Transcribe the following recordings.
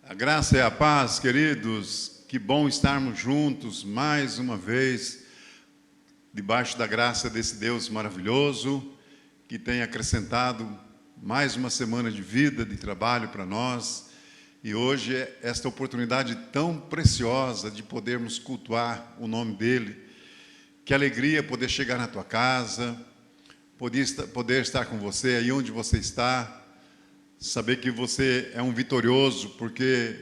A graça e a paz, queridos. Que bom estarmos juntos mais uma vez, debaixo da graça desse Deus maravilhoso, que tem acrescentado mais uma semana de vida, de trabalho para nós. E hoje é esta oportunidade tão preciosa de podermos cultuar o nome dEle. Que alegria poder chegar na tua casa, poder estar com você aí onde você está, saber que você é um vitorioso, porque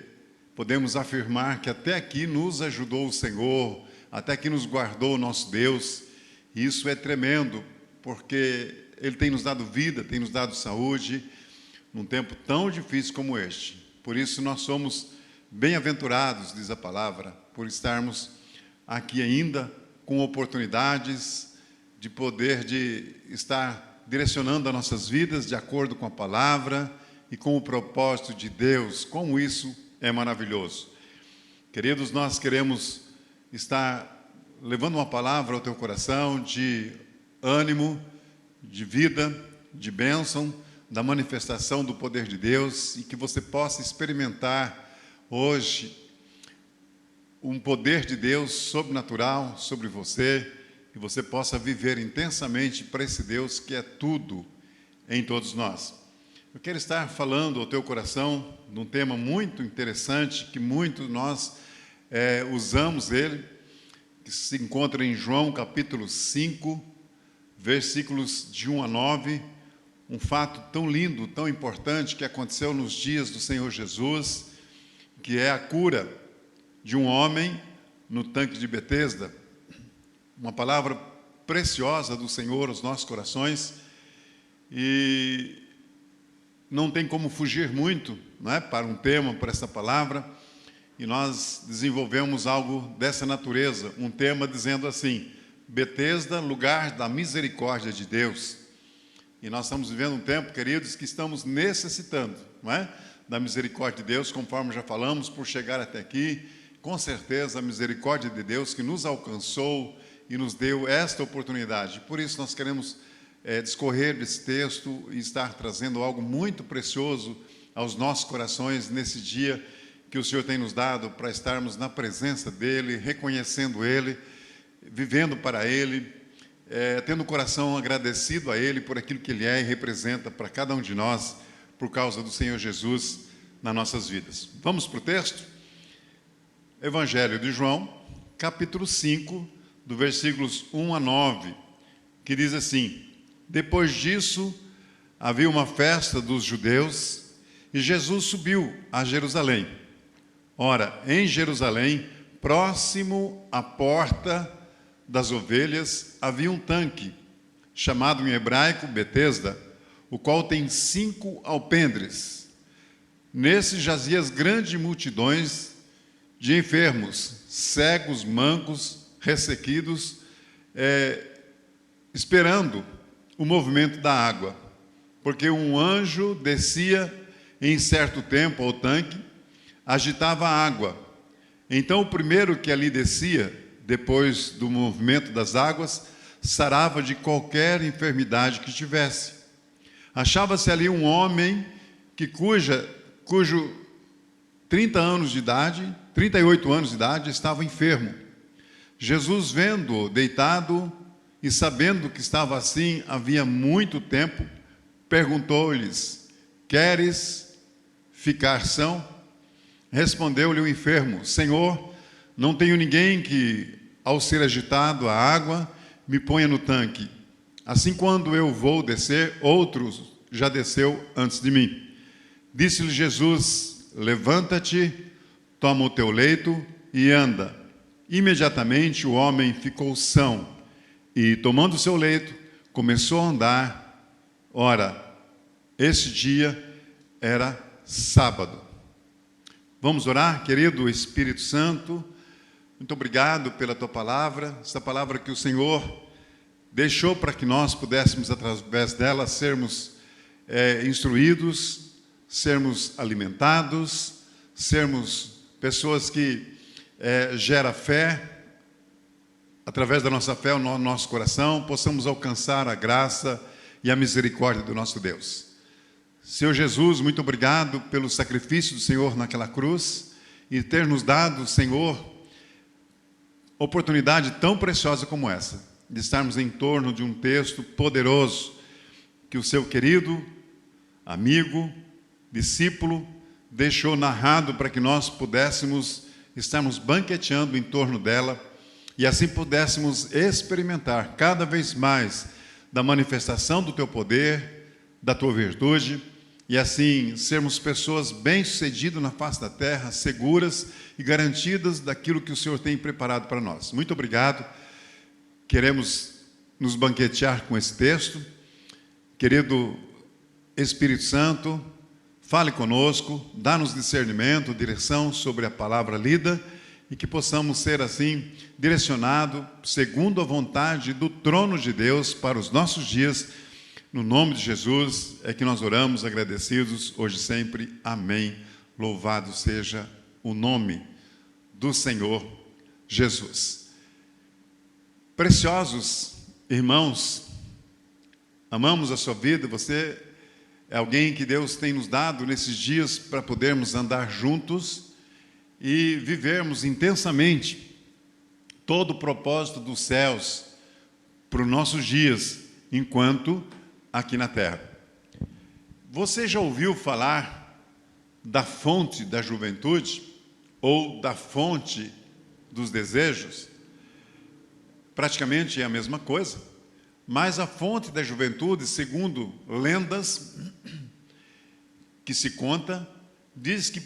podemos afirmar que até aqui nos ajudou o Senhor, até aqui nos guardou o nosso Deus. E isso é tremendo, porque Ele tem nos dado vida, tem nos dado saúde, num tempo tão difícil como este. Por isso nós somos bem-aventurados, diz a palavra, por estarmos aqui ainda com oportunidades de poder estar direcionando as nossas vidas de acordo com a palavra e com o propósito de Deus. Como isso é maravilhoso. Queridos, nós queremos estar levando uma palavra ao teu coração de ânimo, de vida, de bênção, da manifestação do poder de Deus, e que você possa experimentar hoje um poder de Deus sobrenatural sobre você, e você possa viver intensamente para esse Deus que é tudo em todos nós. Eu quero estar falando ao teu coração de um tema muito interessante, que muito nós usamos ele, que se encontra em João capítulo 5, versículos de 1 a 9, um fato tão lindo, tão importante, que aconteceu nos dias do Senhor Jesus, que é a cura de um homem no tanque de Betesda. Uma palavra preciosa do Senhor aos nossos corações, e não tem como fugir muito, não é, para um tema, para essa palavra, e nós desenvolvemos algo dessa natureza, um tema dizendo assim: Betesda, lugar da misericórdia de Deus. E nós estamos vivendo um tempo, queridos, que estamos necessitando, não é, da misericórdia de Deus, conforme já falamos, por chegar até aqui. Com certeza a misericórdia de Deus que nos alcançou e nos deu esta oportunidade. Por isso nós queremos discorrer desse texto e estar trazendo algo muito precioso aos nossos corações nesse dia que o Senhor tem nos dado para estarmos na presença dEle, reconhecendo Ele, vivendo para Ele, tendo o coração agradecido a Ele por aquilo que Ele é e representa para cada um de nós, por causa do Senhor Jesus nas nossas vidas. Vamos para o texto? Evangelho de João, capítulo 5, do versículos 1 a 9, que diz assim: Depois disso, havia uma festa dos judeus, e Jesus subiu a Jerusalém. Ora, em Jerusalém, próximo à porta das ovelhas, havia um tanque, chamado em hebraico Betesda, o qual tem 5 alpendres. Nesse jaziam as grandes multidões de enfermos, cegos, mancos, ressequidos, esperando o movimento da água, porque um anjo descia em certo tempo ao tanque, agitava a água. Então o primeiro que ali descia, depois do movimento das águas, sarava de qualquer enfermidade que tivesse. Achava-se ali um homem cujo 38 anos de idade estava enfermo. Jesus, vendo-o deitado e sabendo que estava assim havia muito tempo, perguntou-lhes: Queres ficar são? Respondeu-lhe o enfermo: Senhor, não tenho ninguém que, ao ser agitado a água, me ponha no tanque. Assim, quando eu vou descer, outro já desceu antes de mim. Disse-lhe Jesus: Levanta-te, toma o teu leito e anda. Imediatamente o homem ficou são e, tomando o seu leito, começou a andar. Ora, esse dia era sábado. Vamos orar, querido Espírito Santo. Muito obrigado pela tua palavra, essa palavra que o Senhor deixou para que nós pudéssemos, através dela, sermos instruídos, sermos alimentados, sermos pessoas que geram fé. Através da nossa fé, no nosso coração, possamos alcançar a graça e a misericórdia do nosso Deus. Senhor Jesus, muito obrigado pelo sacrifício do Senhor naquela cruz e ter nos dado, Senhor, oportunidade tão preciosa como essa, de estarmos em torno de um texto poderoso que o seu querido amigo, discípulo, deixou narrado para que nós pudéssemos estarmos banqueteando em torno dela e assim pudéssemos experimentar cada vez mais da manifestação do teu poder, da tua virtude, e assim sermos pessoas bem-sucedidas na face da terra, seguras e garantidas daquilo que o Senhor tem preparado para nós. Muito obrigado. Queremos nos banquetear com esse texto. Querido Espírito Santo, fale conosco, dá-nos discernimento, direção sobre a palavra lida e que possamos ser assim direcionados segundo a vontade do trono de Deus para os nossos dias. No nome de Jesus é que nós oramos agradecidos hoje e sempre. Amém. Louvado seja o nome do Senhor Jesus. Preciosos irmãos, amamos a sua vida. Você é alguém que Deus tem nos dado nesses dias para podermos andar juntos e vivermos intensamente todo o propósito dos céus para os nossos dias, enquanto aqui na terra. Você já ouviu falar da fonte da juventude ou da fonte dos desejos? Praticamente é a mesma coisa, mas a fonte da juventude, segundo lendas que se conta, diz que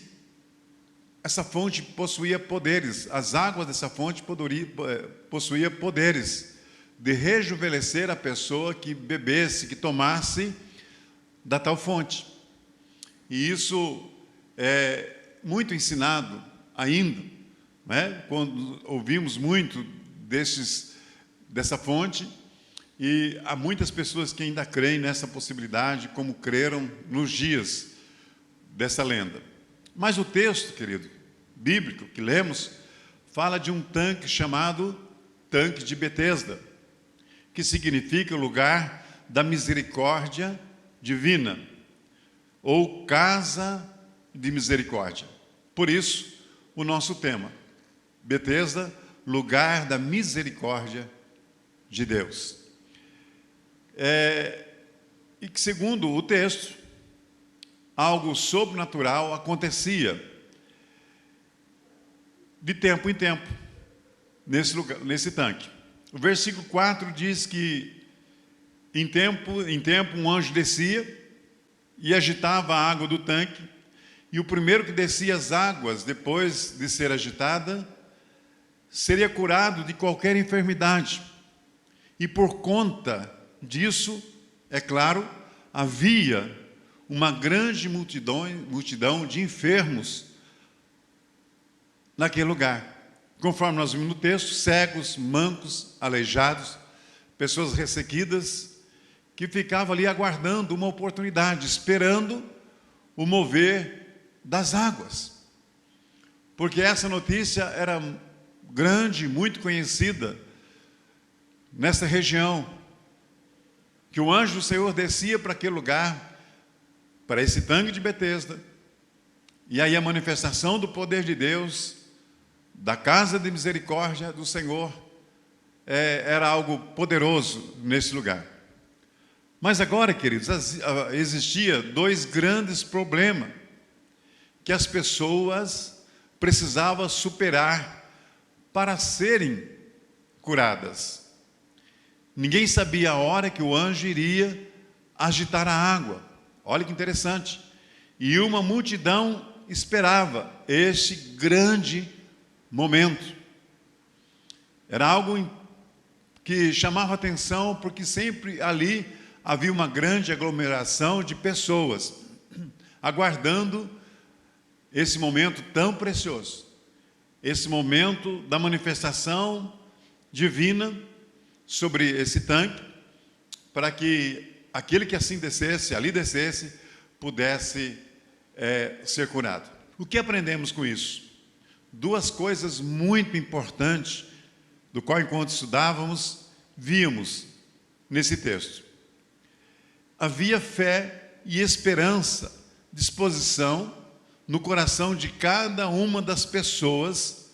essa fonte possuía poderes, as águas dessa fonte possuía poderes de rejuvenescer a pessoa que bebesse, que tomasse da tal fonte. E isso é muito ensinado ainda, né? Quando ouvimos muito dessa fonte, e há muitas pessoas que ainda creem nessa possibilidade, como creram nos dias dessa lenda. Mas o texto, querido, bíblico, que lemos, fala de um tanque chamado Tanque de Betesda, que significa lugar da misericórdia divina, ou casa de misericórdia. Por isso, o nosso tema, Betesda, lugar da misericórdia de Deus. E que, segundo o texto, algo sobrenatural acontecia de tempo em tempo nesse tanque. O versículo 4 diz que em tempo um anjo descia e agitava a água do tanque, e o primeiro que descia as águas, depois de ser agitada, seria curado de qualquer enfermidade. E por conta disso, é claro, havia uma grande multidão de enfermos naquele lugar. Conforme nós vimos no texto, cegos, mancos, aleijados, pessoas ressequidas, que ficavam ali aguardando uma oportunidade, esperando o mover das águas. Porque essa notícia era grande, muito conhecida nessa região, que o anjo do Senhor descia para aquele lugar, para esse tanque de Betesda, e aí a manifestação do poder de Deus, da casa de misericórdia do Senhor, era algo poderoso nesse lugar. Mas agora, queridos, existia dois grandes problemas que as pessoas precisavam superar para serem curadas. Ninguém sabia a hora que o anjo iria agitar a água. Olha que interessante. E uma multidão esperava este grande momento. Era algo que chamava atenção, porque sempre ali havia uma grande aglomeração de pessoas aguardando esse momento tão precioso, esse momento da manifestação divina sobre esse tanque, para que aquele que assim descesse, ali descesse, pudesse ser curado. O que aprendemos com isso? Duas coisas muito importantes, do qual, enquanto estudávamos, víamos nesse texto. Havia fé e esperança, disposição no coração de cada uma das pessoas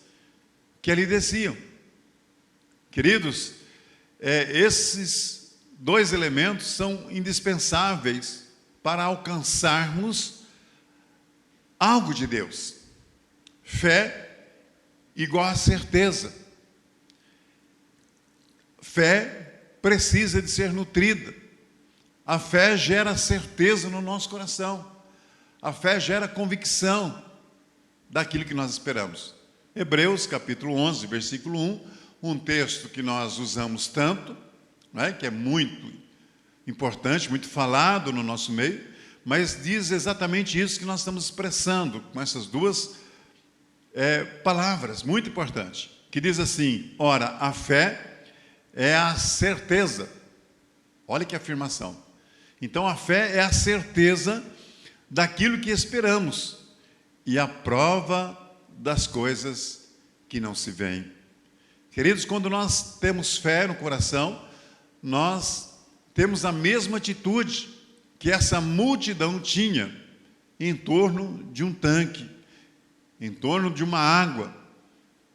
que ali desciam. Queridos, esses dois elementos são indispensáveis para alcançarmos algo de Deus. Fé igual a certeza. Fé precisa de ser nutrida. A fé gera certeza no nosso coração. A fé gera convicção daquilo que nós esperamos. Hebreus capítulo 11, versículo 1, um texto que nós usamos tanto, né, que é muito importante, muito falado no nosso meio, mas diz exatamente isso que nós estamos expressando com essas duas palavras, muito importantes, que diz assim: ora, a fé é a certeza. Olha que afirmação. Então a fé é a certeza daquilo que esperamos e a prova das coisas que não se veem. Queridos, quando nós temos fé no coração, nós temos a mesma atitude que essa multidão tinha em torno de um tanque, em torno de uma água,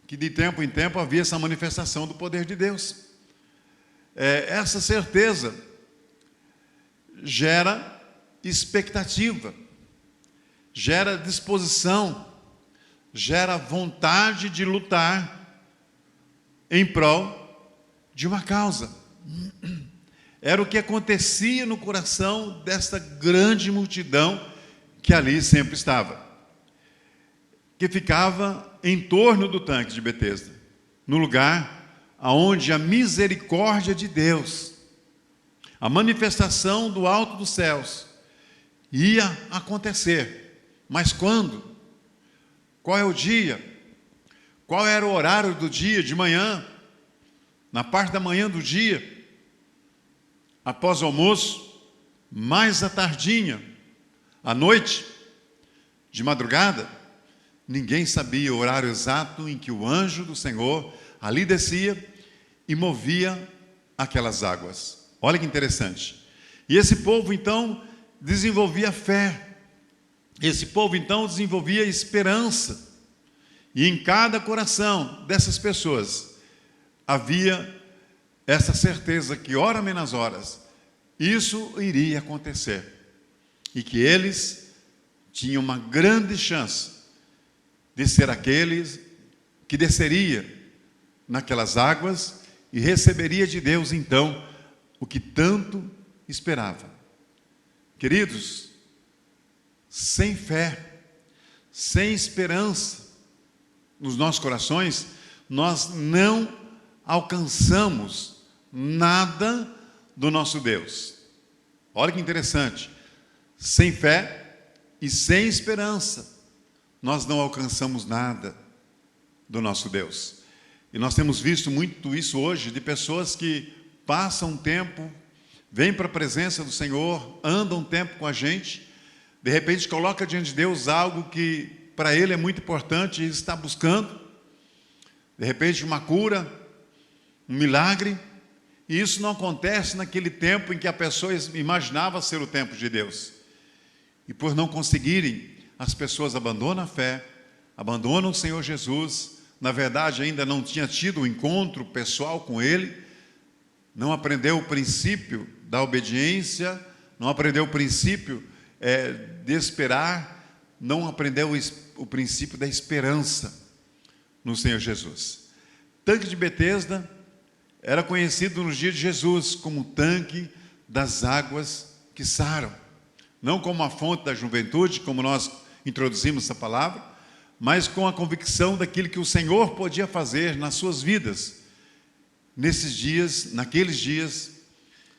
que de tempo em tempo havia essa manifestação do poder de Deus. Essa certeza gera expectativa, gera disposição, gera vontade de lutar em prol de uma causa. Era o que acontecia no coração desta grande multidão que ali sempre estava, que ficava em torno do tanque de Betesda, no lugar aonde a misericórdia de Deus, a manifestação do alto dos céus, ia acontecer. Mas quando? Qual é o dia? Qual era o horário do dia? De manhã? Na parte da manhã do dia? Após o almoço? Mais à tardinha? À noite? De madrugada? Ninguém sabia o horário exato em que o anjo do Senhor ali descia e movia aquelas águas. Olha que interessante. E esse povo então desenvolvia fé. Esse povo então desenvolvia esperança. E em cada coração dessas pessoas havia essa certeza que, ora menos horas, isso iria acontecer. E que eles tinham uma grande chance de ser aqueles que desceria naquelas águas e receberia de Deus então o que tanto esperava. Queridos, sem fé, sem esperança nos nossos corações, nós não alcançamos nada do nosso Deus. Olha que interessante. Sem fé e sem esperança, nós não alcançamos nada do nosso Deus. E nós temos visto muito isso hoje, de pessoas que passam um tempo, vêm para a presença do Senhor, andam um tempo com a gente, de repente coloca diante de Deus algo que para ele é muito importante e está buscando, de repente uma cura, um milagre, e isso não acontece naquele tempo em que a pessoa imaginava ser o tempo de Deus. E por não conseguirem, as pessoas abandonam a fé, abandonam o Senhor Jesus, na verdade ainda não tinha tido um encontro pessoal com Ele, não aprendeu o princípio da obediência, não aprendeu o princípio de esperar, não aprendeu o princípio da esperança no Senhor Jesus. Tanque de Betesda era conhecido nos dias de Jesus como o tanque das águas que saram. Não como a fonte da juventude, como nós introduzimos essa palavra, mas com a convicção daquilo que o Senhor podia fazer nas suas vidas, nesses dias, naqueles dias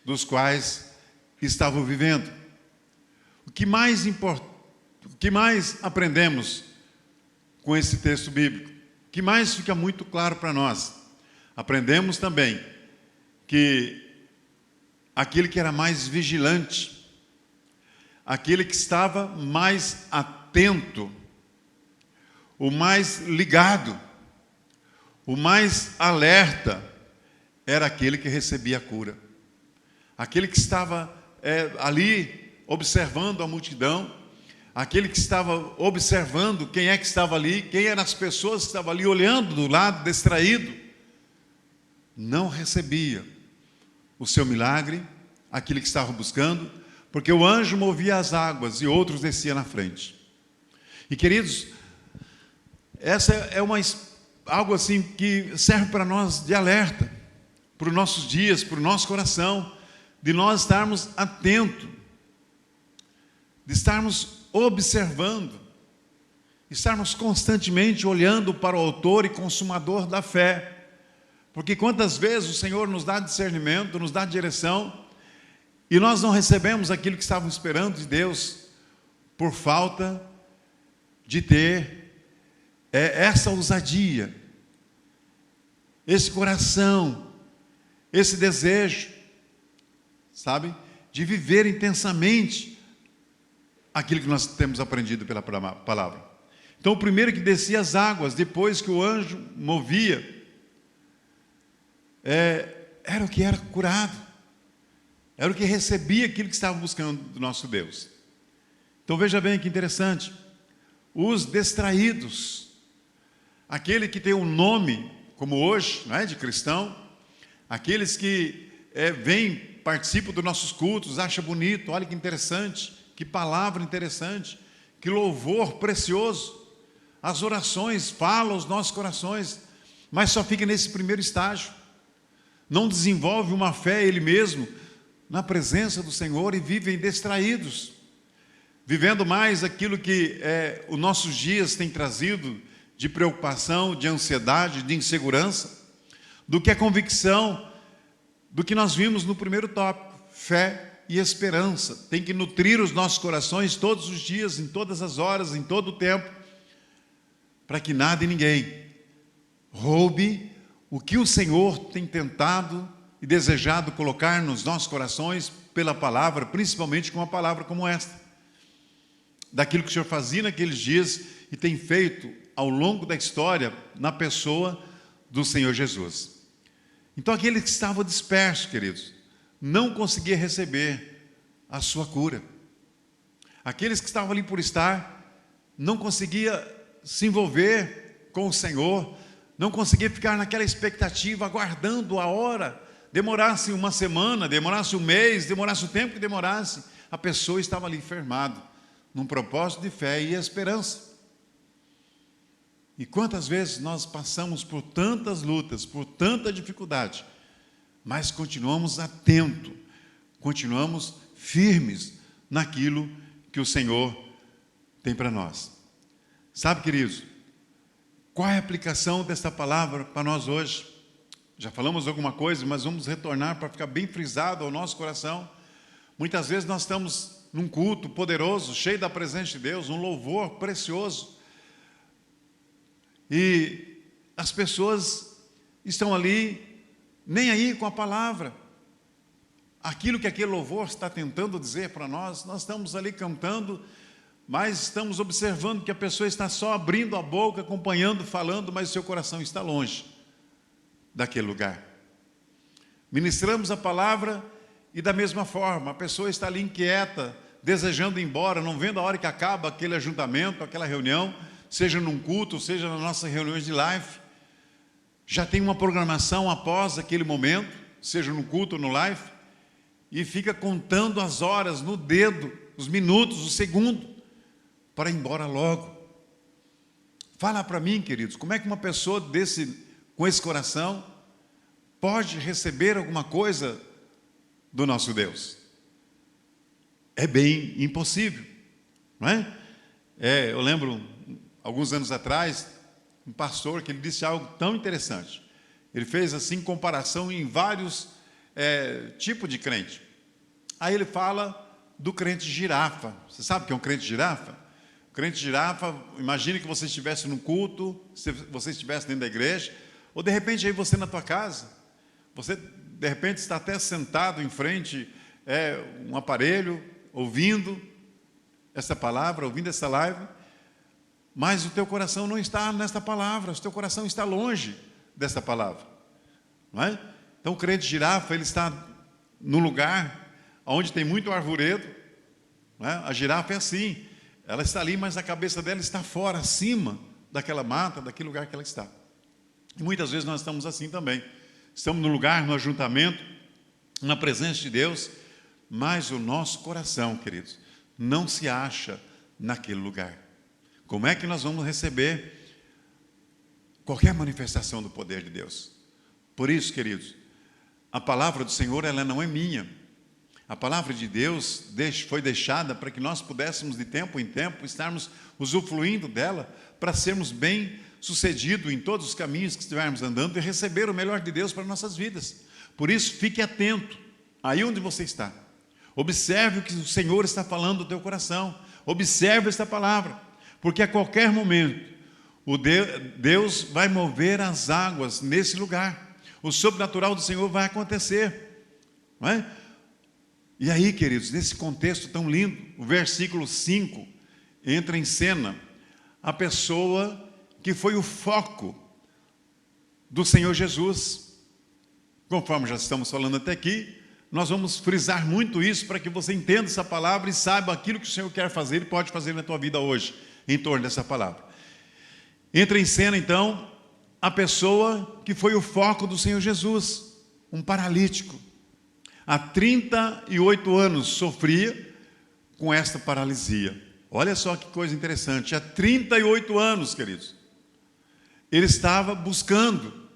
dos quais estavam vivendo. O que mais aprendemos com esse texto bíblico? O que mais fica muito claro para nós? Aprendemos também que aquele que era mais vigilante, aquele que estava mais atento, o mais ligado, o mais alerta, era aquele que recebia a cura. Aquele que estava ali observando a multidão, aquele que estava observando quem é que estava ali, quem eram as pessoas que estavam ali olhando do lado, distraído, não recebia o seu milagre, aquele que estava buscando, porque o anjo movia as águas e outros desciam na frente. E queridos, essa é algo assim que serve para nós de alerta, para os nossos dias, para o nosso coração, de nós estarmos atentos, de estarmos observando, estarmos constantemente olhando para o autor e consumador da fé. Porque quantas vezes o Senhor nos dá discernimento, nos dá direção, e nós não recebemos aquilo que estávamos esperando de Deus, por falta de ter essa ousadia, esse coração, esse desejo, sabe, de viver intensamente aquilo que nós temos aprendido pela palavra. Então, o primeiro que descia as águas, depois que o anjo movia, era o que era curado, era o que recebia aquilo que estava buscando do nosso Deus. Então veja bem que interessante, os distraídos, aquele que tem um nome, como hoje, não é, de cristão, aqueles que vêm, participam dos nossos cultos, acham bonito, olha que interessante, que palavra interessante, que louvor precioso, as orações falam aos nossos corações, mas só fica nesse primeiro estágio, não desenvolve uma fé ele mesmo, na presença do Senhor, e vivem distraídos, vivendo mais aquilo que os nossos dias têm trazido de preocupação, de ansiedade, de insegurança, do que a convicção do que nós vimos no primeiro tópico, fé e esperança. Tem que nutrir os nossos corações todos os dias, em todas as horas, em todo o tempo, para que nada e ninguém roube o que o Senhor tem tentado e desejado colocar nos nossos corações pela palavra, principalmente com uma palavra como esta, daquilo que o Senhor fazia naqueles dias e tem feito ao longo da história na pessoa do Senhor Jesus. Então aquele que estava disperso, queridos, não conseguia receber a sua cura. Aqueles que estavam ali por estar, não conseguia se envolver com o Senhor, não conseguia ficar naquela expectativa, aguardando a hora, demorasse uma semana, demorasse um mês, demorasse o tempo que demorasse, a pessoa estava ali firmada, num propósito de fé e esperança. E quantas vezes nós passamos por tantas lutas, por tanta dificuldade, mas continuamos atentos, continuamos firmes naquilo que o Senhor tem para nós. Sabe, queridos, qual é a aplicação desta palavra para nós hoje? Já falamos alguma coisa, mas vamos retornar para ficar bem frisado ao nosso coração. Muitas vezes nós estamos num culto poderoso, cheio da presença de Deus, um louvor precioso, e as pessoas estão ali, nem aí com a palavra, aquilo que aquele louvor está tentando dizer para nós. Nós estamos ali cantando, mas estamos observando que a pessoa está só abrindo a boca, acompanhando, falando, mas o seu coração está longe daquele lugar. Ministramos a palavra e da mesma forma, a pessoa está ali inquieta, desejando ir embora, não vendo a hora que acaba aquele ajuntamento, aquela reunião, seja num culto, seja nas nossas reuniões de live, já tem uma programação após aquele momento, seja no culto ou no live, e fica contando as horas no dedo, os minutos, o segundo, para ir embora logo. Fala para mim, queridos, como é que uma pessoa com esse coração pode receber alguma coisa do nosso Deus? É bem impossível, não é? Eu lembro, alguns anos atrás, um pastor que ele disse algo tão interessante. Ele fez assim comparação em vários tipos de crente. Aí ele fala do crente girafa. Você sabe o que é um crente girafa? O crente girafa, imagine que você estivesse num culto, se você estivesse dentro da igreja, ou de repente aí você na tua casa, você de repente está até sentado em frente um aparelho, ouvindo essa palavra, ouvindo essa live, mas o teu coração não está nesta palavra, o teu coração está longe desta palavra, não é? Então o crente girafa, ele está no lugar onde tem muito arvoredo, não é? A girafa é assim, ela está ali, mas a cabeça dela está fora, acima daquela mata, daquele lugar que ela está. E muitas vezes nós estamos assim também. Estamos no lugar, no ajuntamento, na presença de Deus, mas o nosso coração, queridos, não se acha naquele lugar. Como é que nós vamos receber qualquer manifestação do poder de Deus? Por isso, queridos, a palavra do Senhor, ela não é minha. A palavra de Deus foi deixada para que nós pudéssemos, de tempo em tempo, estarmos usufruindo dela, para sermos bem-sucedidos em todos os caminhos que estivermos andando e receber o melhor de Deus para nossas vidas. Por isso, fique atento, aí onde você está. Observe o que o Senhor está falando do teu coração. Observe esta palavra, porque a qualquer momento, Deus vai mover as águas nesse lugar. O sobrenatural do Senhor vai acontecer, não é? E aí, queridos, nesse contexto tão lindo, o versículo 5 entra em cena a pessoa que foi o foco do Senhor Jesus. Conforme já estamos falando até aqui, nós vamos frisar muito isso para que você entenda essa palavra e saiba aquilo que o Senhor quer fazer e pode fazer na tua vida hoje, em torno dessa palavra. Entra em cena, então, a pessoa que foi o foco do Senhor Jesus, um paralítico. Há 38 anos sofria com esta paralisia. Olha só que coisa interessante, há 38 anos, queridos, ele estava buscando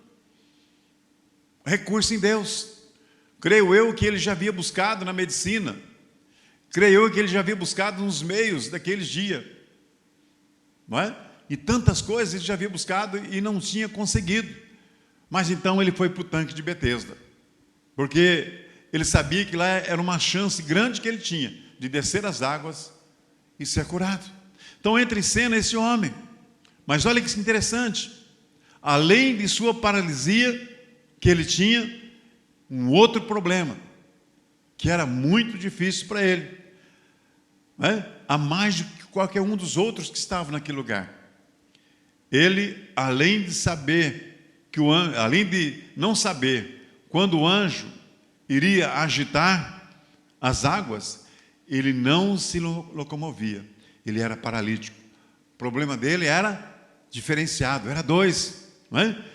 recurso em Deus. Creio eu que ele já havia buscado na medicina, creio eu que ele já havia buscado nos meios daqueles dias, não é? E tantas coisas ele já havia buscado e não tinha conseguido. Mas então ele foi para o tanque de Betesda, porque ele sabia que lá era uma chance grande que ele tinha de descer as águas e ser curado. Então entra em cena esse homem. Mas olha que interessante, além de sua paralisia, que ele tinha um outro problema, que era muito difícil para ele, né? A mais do que qualquer um dos outros que estavam naquele lugar. Ele, além de saber que além de não saber quando o anjo iria agitar as águas, ele não se locomovia. Ele era paralítico. O problema dele era diferenciado, era dois, não é?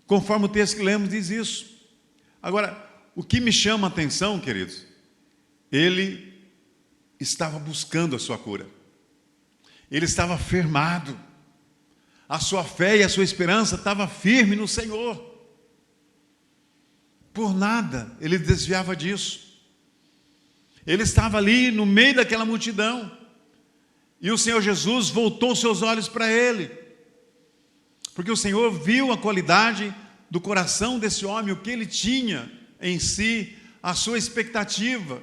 Conforme o texto que lemos diz isso. Agora, o que me chama a atenção, queridos, ele estava buscando a sua cura. Ele estava firmado. A sua fé e a sua esperança estava firme no Senhor. Por nada ele desviava disso. Ele estava ali no meio daquela multidão. E o Senhor Jesus voltou seus olhos para ele. Porque o Senhor viu a qualidade do coração desse homem, o que ele tinha em si, a sua expectativa,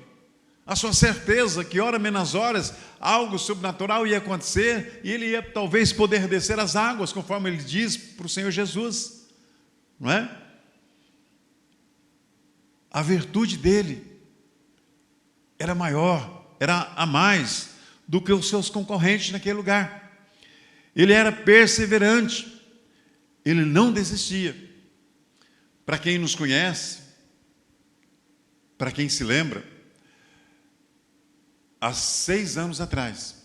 a sua certeza que hora menos horas algo sobrenatural ia acontecer e ele ia talvez poder descer as águas, conforme ele diz para o Senhor Jesus, não é? A virtude dele era maior, era a mais do que os seus concorrentes naquele lugar. Ele era perseverante, ele não desistia. Para quem nos conhece, para quem se lembra, há 6 anos atrás,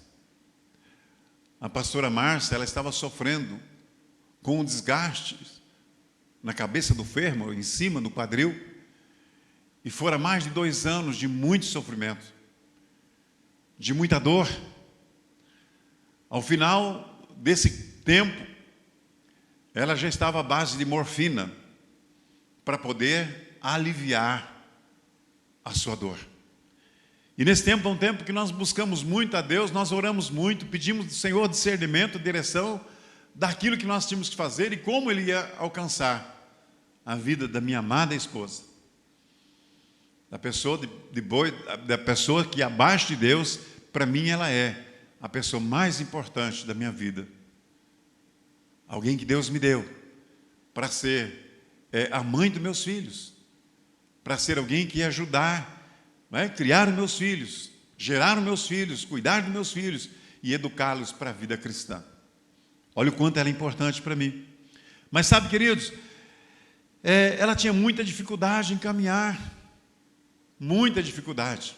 a pastora Márcia, ela estava sofrendo com um desgaste na cabeça do fêmur, em cima do quadril, e fora mais de 2 anos de muito sofrimento, de muita dor. Ao final desse tempo, ela já estava à base de morfina, para poder aliviar a sua dor. E nesse tempo é um tempo que nós buscamos muito a Deus, nós oramos muito, pedimos do Senhor discernimento, direção daquilo que nós tínhamos que fazer e como Ele ia alcançar a vida da minha amada esposa. Da pessoa da pessoa que abaixo de Deus, para mim ela é a pessoa mais importante da minha vida. Alguém que Deus me deu para ser a mãe dos meus filhos, para ser alguém que ia ajudar, né? Criar os meus filhos, gerar os meus filhos, cuidar dos meus filhos e educá-los para a vida cristã. Olha o quanto ela é importante para mim. Mas sabe, queridos, ela tinha muita dificuldade em caminhar, muita dificuldade,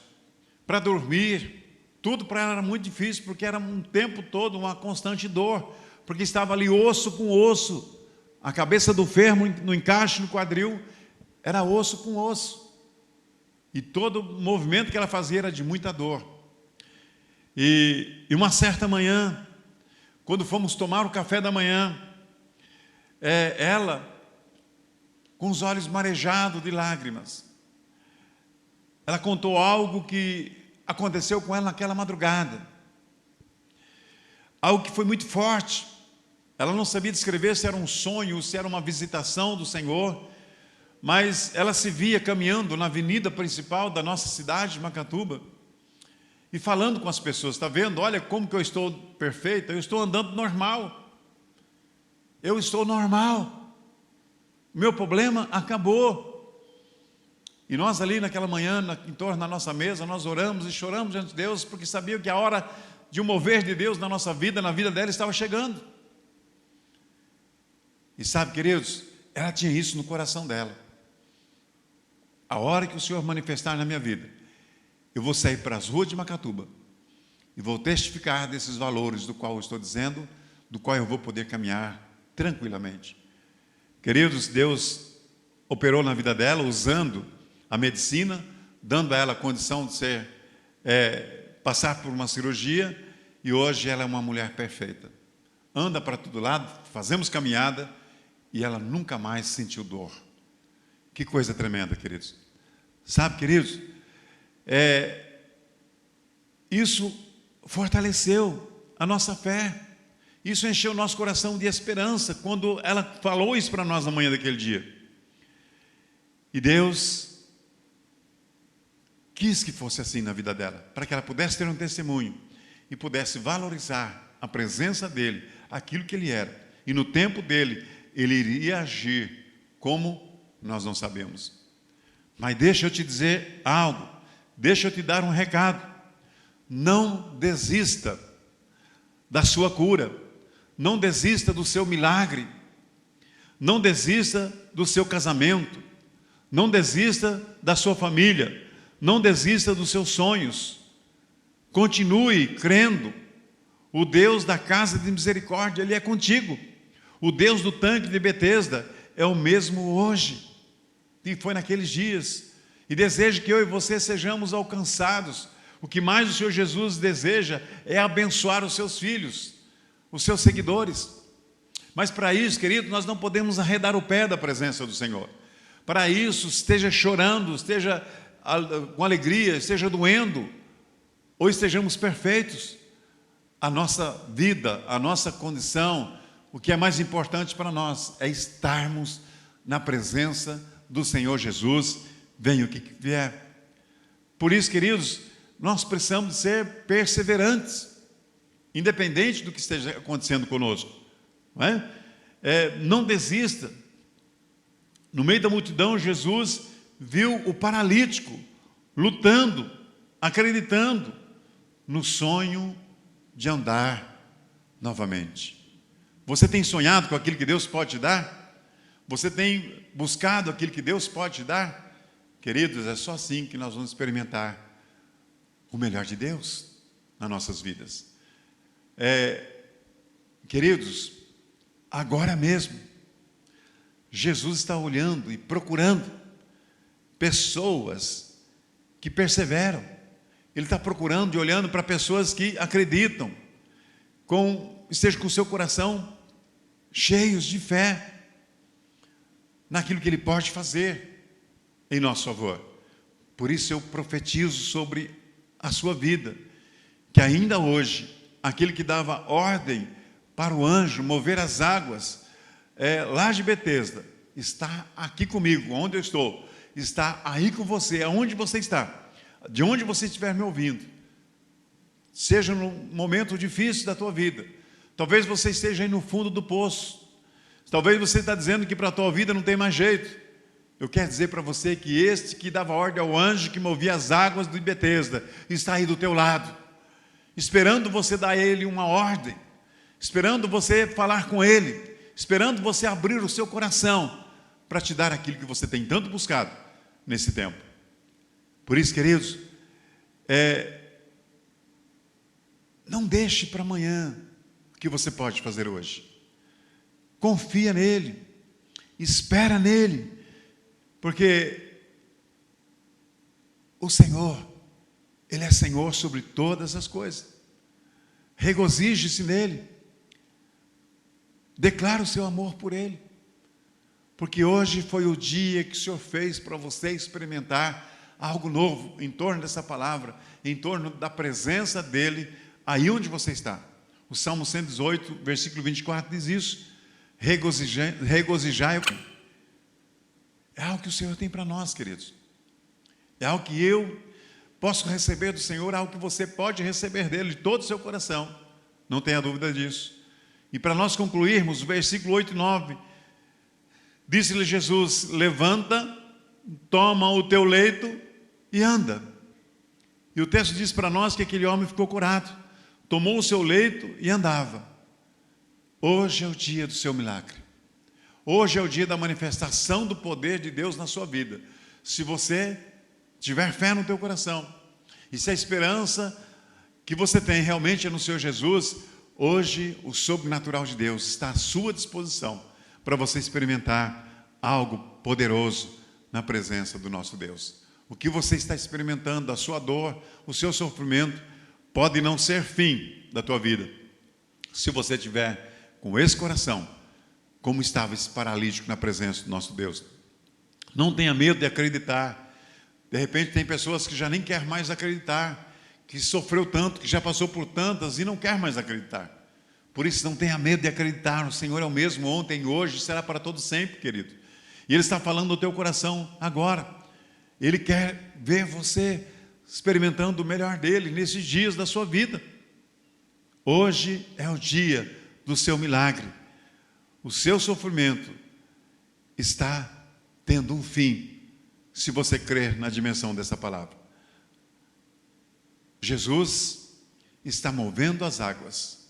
para dormir, tudo para ela era muito difícil, porque era um tempo todo uma constante dor, porque estava ali osso com osso, a cabeça do ferro no encaixe no quadril, era osso com osso, e todo movimento que ela fazia era de muita dor. E uma certa manhã, quando fomos tomar o café da manhã, ela, com os olhos marejados de lágrimas, ela contou algo que aconteceu com ela naquela madrugada. Algo que foi muito forte. Ela não sabia descrever se era um sonho, se era uma visitação do Senhor, mas ela se via caminhando na avenida principal da nossa cidade de Macatuba e falando com as pessoas: está vendo? Olha como que eu estou perfeita, eu estou andando normal. Eu estou normal. Meu problema acabou. E nós ali naquela manhã, em torno da nossa mesa, nós oramos e choramos diante de Deus, porque sabíamos que a hora de um mover de Deus na nossa vida, na vida dela, estava chegando. E sabe, queridos, ela tinha isso no coração dela. A hora que o Senhor manifestar na minha vida, eu vou sair para as ruas de Macatuba e vou testificar desses valores do qual eu estou dizendo, do qual eu vou poder caminhar tranquilamente. Queridos, Deus operou na vida dela usando a medicina, dando a ela a condição de passar por uma cirurgia, e hoje ela é uma mulher perfeita. Anda para todo lado, fazemos caminhada, e ela nunca mais sentiu dor. Que coisa tremenda, queridos. Sabe, queridos, isso fortaleceu a nossa fé. Isso encheu o nosso coração de esperança, quando ela falou isso para nós na manhã daquele dia. E Deus quis que fosse assim na vida dela, para que ela pudesse ter um testemunho e pudesse valorizar a presença dele, aquilo que ele era. E no tempo dele, ele iria agir como nós não sabemos. Mas deixa eu te dizer algo, deixa eu te dar um recado. Não desista da sua cura, não desista do seu milagre, não desista do seu casamento, não desista da sua família, não desista dos seus sonhos. Continue crendo. O Deus da casa de misericórdia, Ele é contigo. O Deus do tanque de Betesda é o mesmo hoje que foi naqueles dias, e deseja que eu e você sejamos alcançados. O que mais o Senhor Jesus deseja é abençoar os seus filhos, os seus seguidores. Mas para isso, querido, nós não podemos arredar o pé da presença do Senhor. Para isso, esteja chorando, esteja com alegria, esteja doendo, ou estejamos perfeitos, a nossa vida, a nossa condição, o que é mais importante para nós é estarmos na presença do Senhor Jesus, venha o que vier. Por isso, queridos, nós precisamos ser perseverantes, independente do que esteja acontecendo conosco. Não desista. No meio da multidão, Jesus viu o paralítico lutando, acreditando no sonho de andar novamente. Você tem sonhado com aquilo que Deus pode te dar? Você tem buscado aquilo que Deus pode te dar? Queridos, é só assim que nós vamos experimentar o melhor de Deus nas nossas vidas. Queridos, agora mesmo, Jesus está olhando e procurando pessoas que perseveram. Ele está procurando e olhando para pessoas que acreditam, esteja com o seu coração cheios de fé naquilo que Ele pode fazer em nosso favor. Por isso eu profetizo sobre a sua vida, que ainda hoje, aquele que dava ordem para o anjo mover as águas lá de Betesda, está aqui comigo, onde eu estou, está aí com você, aonde você está, de onde você estiver me ouvindo, seja no momento difícil da tua vida, talvez você esteja aí no fundo do poço, talvez você está dizendo que para a tua vida não tem mais jeito. Eu quero dizer para você que este que dava ordem ao anjo que movia as águas de Betesda está aí do teu lado, esperando você dar a ele uma ordem, esperando você falar com ele, esperando você abrir o seu coração para te dar aquilo que você tem tanto buscado nesse tempo. Por isso, queridos, Não deixe para amanhã o que você pode fazer hoje. Confia nele, espera nele, porque o Senhor, Ele é Senhor sobre todas as coisas. Regozije-se nele, declara o seu amor por Ele, porque hoje foi o dia que o Senhor fez para você experimentar algo novo em torno dessa palavra, em torno da presença dEle, aí onde você está. O Salmo 118, versículo 24 diz isso: regozijai. É algo que o Senhor tem para nós, queridos. É algo que eu posso receber do Senhor, algo que você pode receber dele, de todo o seu coração. Não tenha dúvida disso. E para nós concluirmos, o versículo 8 e 9, disse-lhe Jesus: levanta, toma o teu leito e anda. E o texto diz para nós que aquele homem ficou curado, tomou o seu leito e andava. Hoje é o dia do seu milagre. Hoje é o dia da manifestação do poder de Deus na sua vida. Se você tiver fé no teu coração, e se a esperança que você tem realmente é no Senhor Jesus, hoje o sobrenatural de Deus está à sua disposição para você experimentar algo poderoso na presença do nosso Deus. O que você está experimentando, a sua dor, o seu sofrimento, pode não ser fim da tua vida, se você tiver com esse coração, como estava esse paralítico na presença do nosso Deus. Não tenha medo de acreditar. De repente tem pessoas que já nem querem mais acreditar, que sofreu tanto, que já passou por tantas e não quer mais acreditar. Por isso não tenha medo de acreditar. O Senhor é o mesmo ontem, hoje, será para todo sempre, querido. E Ele está falando no teu coração agora. Ele quer ver você experimentando o melhor dEle nesses dias da sua vida. Hoje é o dia do seu milagre. O seu sofrimento está tendo um fim, se você crer na dimensão dessa palavra. Jesus está movendo as águas,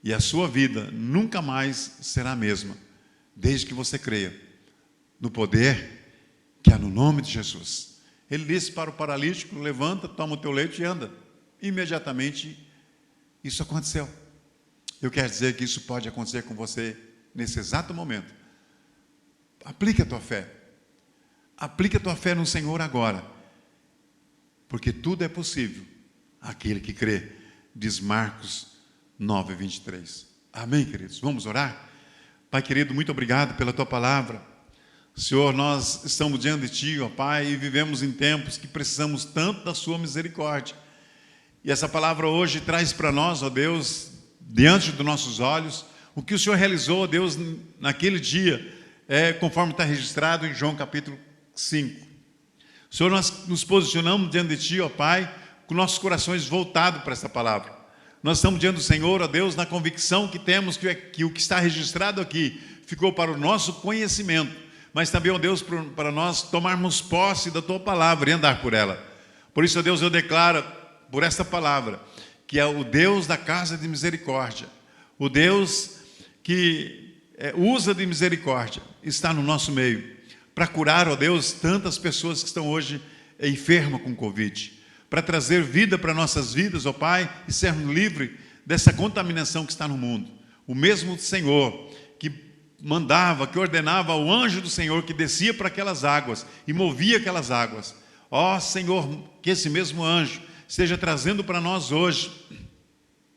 e a sua vida nunca mais será a mesma, desde que você creia no poder que há no nome de Jesus. Ele disse para o paralítico: levanta, toma o teu leito e anda. Imediatamente isso aconteceu. Eu quero dizer que isso pode acontecer com você nesse exato momento. Aplique a tua fé. Aplique a tua fé no Senhor agora, porque tudo é possível àquele que crê, diz Marcos 9, 23. Amém, queridos? Vamos orar? Pai querido, muito obrigado pela tua palavra. Senhor, nós estamos diante de ti, ó Pai, e vivemos em tempos que precisamos tanto da sua misericórdia. E essa palavra hoje traz para nós, ó Deus, diante dos nossos olhos, o que o Senhor realizou, ó Deus, naquele dia, conforme está registrado em João capítulo 5. Senhor, nós nos posicionamos diante de ti, ó Pai, com nossos corações voltados para essa palavra. Nós estamos diante do Senhor, ó Deus, na convicção que temos que o que está registrado aqui ficou para o nosso conhecimento, mas também, ó Deus, para nós tomarmos posse da tua palavra e andar por ela. Por isso, ó Deus, eu declaro por esta palavra que é o Deus da casa de misericórdia, o Deus que usa de misericórdia, está no nosso meio, para curar, ó Deus, tantas pessoas que estão hoje enfermas com Covid, para trazer vida para nossas vidas, ó Pai, e sermos livres dessa contaminação que está no mundo. O mesmo Senhor que mandava, que ordenava ao anjo do Senhor que descia para aquelas águas e movia aquelas águas. Ó Senhor, que esse mesmo anjo esteja trazendo para nós hoje,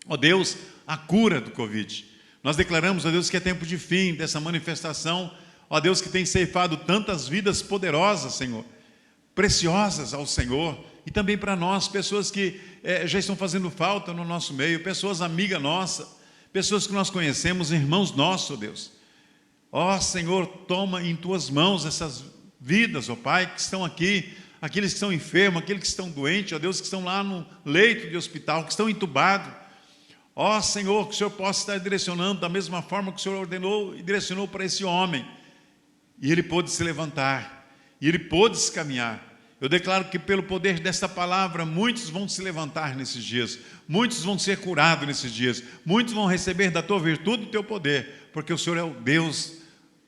ó Deus, a cura do Covid. Nós declaramos, ó Deus, que é tempo de fim dessa manifestação, ó Deus, que tem ceifado tantas vidas poderosas, Senhor, preciosas ao Senhor, e também para nós, pessoas que já estão fazendo falta no nosso meio, pessoas amigas nossas, pessoas que nós conhecemos, irmãos nossos, ó Deus. Ó Senhor, toma em tuas mãos essas vidas, ó Pai, que estão aqui, aqueles que estão enfermos, aqueles que estão doentes, ó Deus, que estão lá no leito de hospital, que estão entubados. Ó Senhor, que o Senhor possa estar direcionando da mesma forma que o Senhor ordenou e direcionou para esse homem. E ele pôde se levantar, e ele pôde se caminhar. Eu declaro que pelo poder desta palavra, muitos vão se levantar nesses dias, muitos vão ser curados nesses dias, muitos vão receber da tua virtude e do teu poder, porque o Senhor é o Deus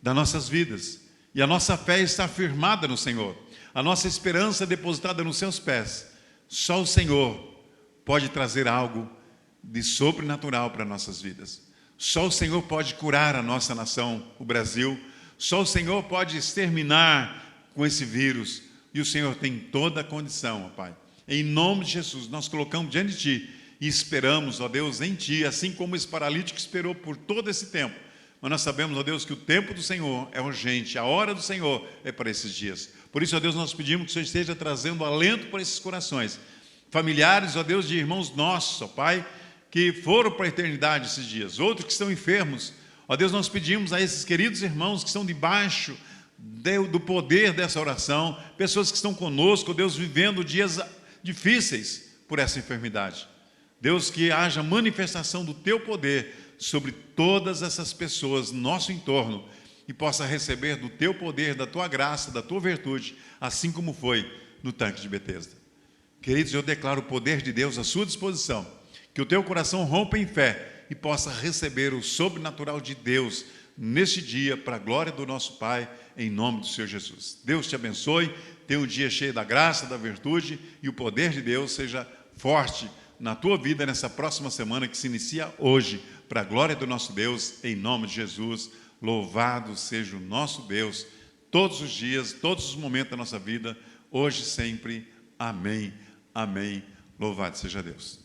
das nossas vidas, e a nossa fé está firmada no Senhor, a nossa esperança é depositada nos seus pés. Só o Senhor pode trazer algo de sobrenatural para nossas vidas. Só o Senhor pode curar a nossa nação, o Brasil. Só o Senhor pode exterminar com esse vírus. E o Senhor tem toda a condição, ó Pai. Em nome de Jesus, nós colocamos diante de Ti e esperamos, ó Deus, em Ti, assim como esse paralítico esperou por todo esse tempo. Mas nós sabemos, ó Deus, que o tempo do Senhor é urgente, a hora do Senhor é para esses dias. Por isso, ó Deus, nós pedimos que o Senhor esteja trazendo alento para esses corações. Familiares, ó Deus, de irmãos nossos, ó Pai, que foram para a eternidade esses dias. Outros que estão enfermos. Ó Deus, nós pedimos a esses queridos irmãos que estão debaixo do poder dessa oração, pessoas que estão conosco, ó Deus, vivendo dias difíceis por essa enfermidade. Deus, que haja manifestação do Teu poder sobre todas essas pessoas no nosso entorno e possa receber do Teu poder, da Tua graça, da Tua virtude, assim como foi no tanque de Betesda. Queridos, eu declaro o poder de Deus à sua disposição, que o teu coração rompa em fé e possa receber o sobrenatural de Deus neste dia, para a glória do nosso Pai, em nome do Senhor Jesus. Deus te abençoe, tenha um dia cheio da graça, da virtude, e o poder de Deus seja forte na tua vida nessa próxima semana que se inicia hoje, para a glória do nosso Deus, em nome de Jesus. Louvado seja o nosso Deus, todos os dias, todos os momentos da nossa vida, hoje e sempre. Amém, amém. Louvado seja Deus.